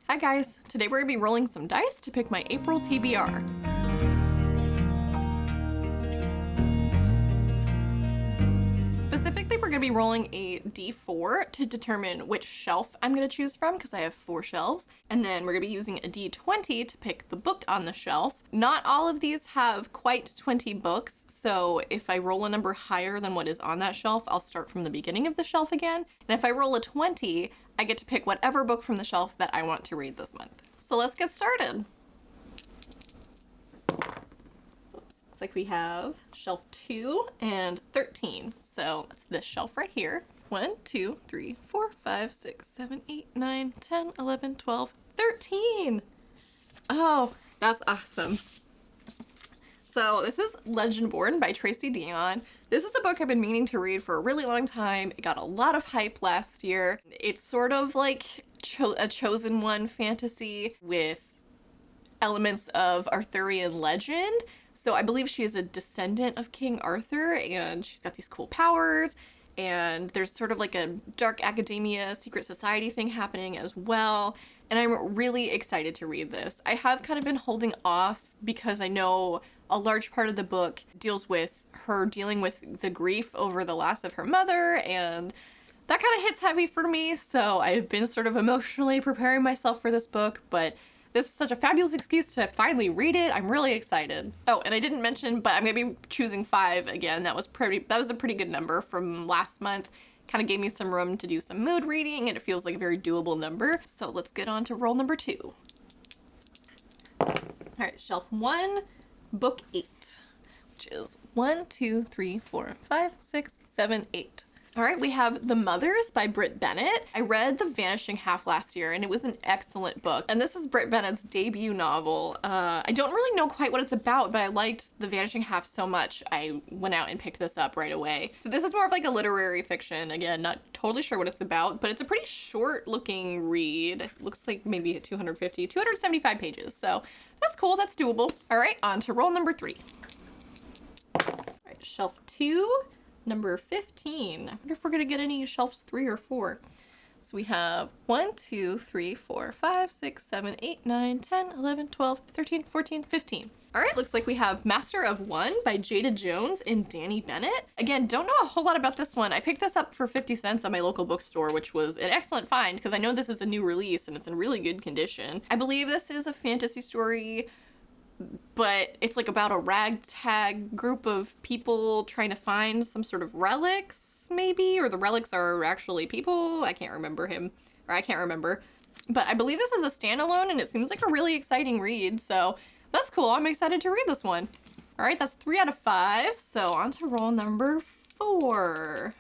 Hi guys, today we're gonna be rolling some dice to pick my April TBR. Specifically, we're gonna be rolling a D4 to determine which shelf I'm gonna choose from because I have 4 shelves. And then we're gonna be using a D20 to pick the book on the shelf. Not all of these have quite 20 books, so if I roll a number higher than what is on that shelf, I'll start from the beginning of the shelf again. And if I roll a 20, I get to pick whatever book from the shelf that I want to read this month. So let's get started. Looks like we have shelf 2 and 13. So that's this shelf right here. 1, 2, 3, 4, 5, 6, 7, 8, 9, 10, 11, 12, 13. Oh, that's awesome. So this is Legendborn by Tracy Deonn. This is a book I've been meaning to read for a really long time. It got a lot of hype last year. It's sort of like a chosen one fantasy with elements of Arthurian legend. So I believe she is a descendant of King Arthur, and she's got these cool powers, and there's sort of like a dark academia, secret society thing happening as well. And I'm really excited to read this. I have kind of been holding off because I know a large part of the book deals with her dealing with the grief over the loss of her mother, and that kind of hits heavy for me. So I've been sort of emotionally preparing myself for this book, but this is such a fabulous excuse to finally read it. I'm really excited. Oh, and I didn't mention, but I'm gonna be choosing 5 again. That was a pretty good number from last month. Kind of gave me some room to do some mood reading, and it feels like a very doable number. So let's get on to roll number 2. All right, shelf 1, book 8, which is 1, 2, 3, 4, 5, 6, 7, 8. All right, we have The Mothers by Britt Bennett. I read The Vanishing Half last year, and it was an excellent book. And this is Britt Bennett's debut novel. I don't really know quite what it's about, but I liked The Vanishing Half so much, I went out and picked this up right away. So this is more of like a literary fiction. Again, not totally sure what it's about, but it's a pretty short-looking read. It looks like maybe 275 pages. So that's cool, that's doable. All right, on to roll number 3. All right, shelf 2. Number 15. I wonder if we're gonna get any shelves 3 or 4. So we have 1, 2, 3, 4, 5, 6, 7, 8, 9, 10, 11, 12, 13, 14, 15. All right, looks like we have Master of One by Jada Jones and Danny Bennett. Again, don't know a whole lot about this one. I picked this up for 50 cents at my local bookstore, which was an excellent find because I know this is a new release and it's in really good condition. I believe this is a fantasy story, but it's like about a ragtag group of people trying to find some sort of relics, maybe, or the relics are actually people. I can't remember. But I believe this is a standalone, and it seems like a really exciting read, so that's cool. I'm excited to read this one. All right, that's 3 out of 5, so on to roll number 4.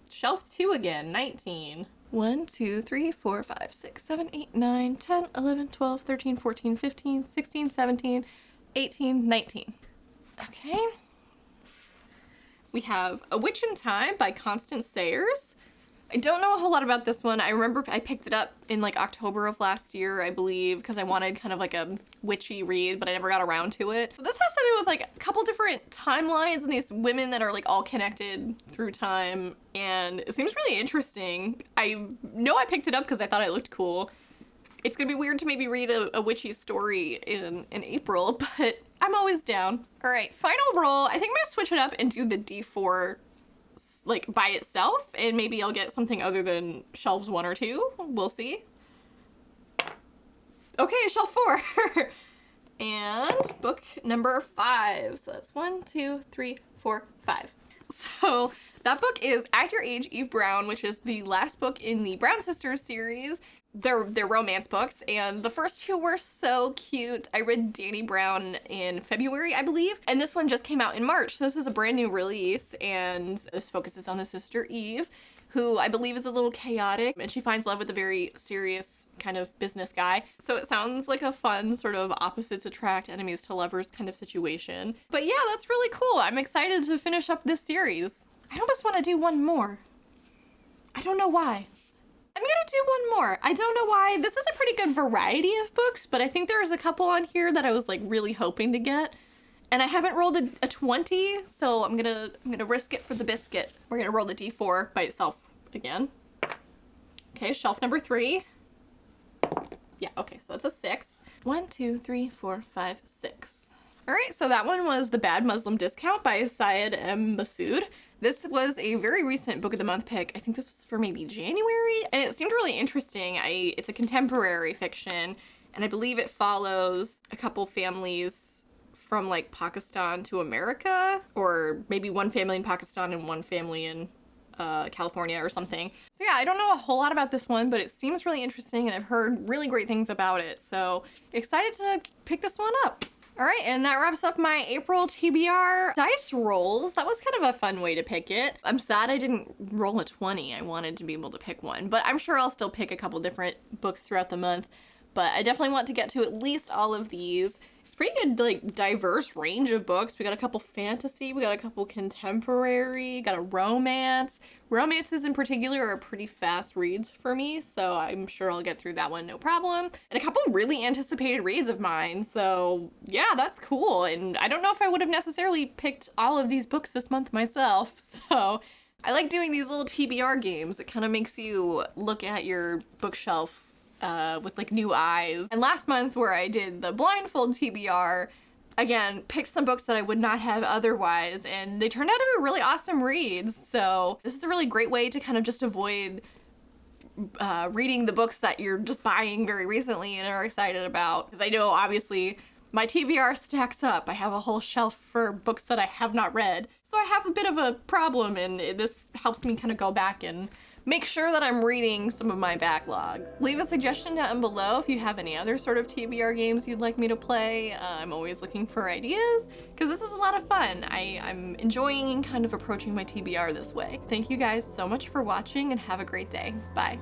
Shelf 2 again, 19. 1, 2, 3, 4, 5, 6, 7, 8, 9, 10, 11, 12, 13, 14, 15, 16, 17, 18, 19. Okay. We have A Witch in Time by Constance Sayers. I don't know a whole lot about this one. I remember I picked it up in like October of last year, I believe, because I wanted kind of like a witchy read, but I never got around to it. This has to do with like a couple different timelines and these women that are like all connected through time, and it seems really interesting. I know I picked it up because I thought it looked cool. It's gonna be weird to maybe read a witchy story in April, but I'm always down. All right, final roll. I think I'm gonna switch it up and do the D4 like by itself, and maybe I'll get something other than shelves 1 or 2. We'll see. Okay, shelf 4. And book number 5. So that's 1, 2, 3, 4, 5. So that book is Act Your Age, Eve Brown, which is the last book in the Brown Sisters series. They're romance books, and the first 2 were so cute. I read Danny Brown in February, I believe, and this one just came out in March, so this is a brand new release, and this focuses on the sister Eve, who I believe is a little chaotic, and she finds love with a very serious kind of business guy. So it sounds like a fun sort of opposites attract, enemies to lovers kind of situation. But yeah, that's really cool. I'm excited to finish up this series. I almost want to do one more. I don't know why. I'm gonna do one more. I don't know why. This is a pretty good variety of books, but I think there's a couple on here that I was like really hoping to get. And I haven't rolled a 20, so I'm gonna risk it for the biscuit. We're gonna roll the D4 by itself again. Okay, shelf number 3. Yeah, okay, so that's a 6. 1, 2, 3, 4, 5, 6. All right, so that one was The Bad Muslim Discount by Syed M. Masood. This was a very recent Book of the Month pick. I think this was for maybe January, and it seemed really interesting. It's a contemporary fiction, and I believe it follows a couple families from like Pakistan to America, or maybe one family in Pakistan and one family in California or something. So yeah, I don't know a whole lot about this one, but it seems really interesting, and I've heard really great things about it. So excited to pick this one up. All right, and that wraps up my April TBR dice rolls. That was kind of a fun way to pick it. I'm sad I didn't roll a 20. I wanted to be able to pick one, but I'm sure I'll still pick a couple different books throughout the month. But I definitely want to get to at least all of these. It's pretty good, like, diverse range of books. We got a couple fantasy, we got a couple contemporary, got a romance. Romances in particular are pretty fast reads for me, so I'm sure I'll get through that one no problem. And a couple really anticipated reads of mine, so yeah, that's cool. And I don't know if I would have necessarily picked all of these books this month myself, so I like doing these little TBR games. It kind of makes you look at your bookshelf with like new eyes. And last month where I did the blindfold TBR, again, picked some books that I would not have otherwise, and they turned out to be really awesome reads. So this is a really great way to kind of just avoid reading the books that you're just buying very recently and are excited about. Because I know obviously my TBR stacks up. I have a whole shelf for books that I have not read. So I have a bit of a problem, and this helps me kind of go back and make sure that I'm reading some of my backlogs. Leave a suggestion down below if you have any other sort of TBR games you'd like me to play. I'm always looking for ideas, because this is a lot of fun. I'm enjoying kind of approaching my TBR this way. Thank you guys so much for watching, and have a great day. Bye.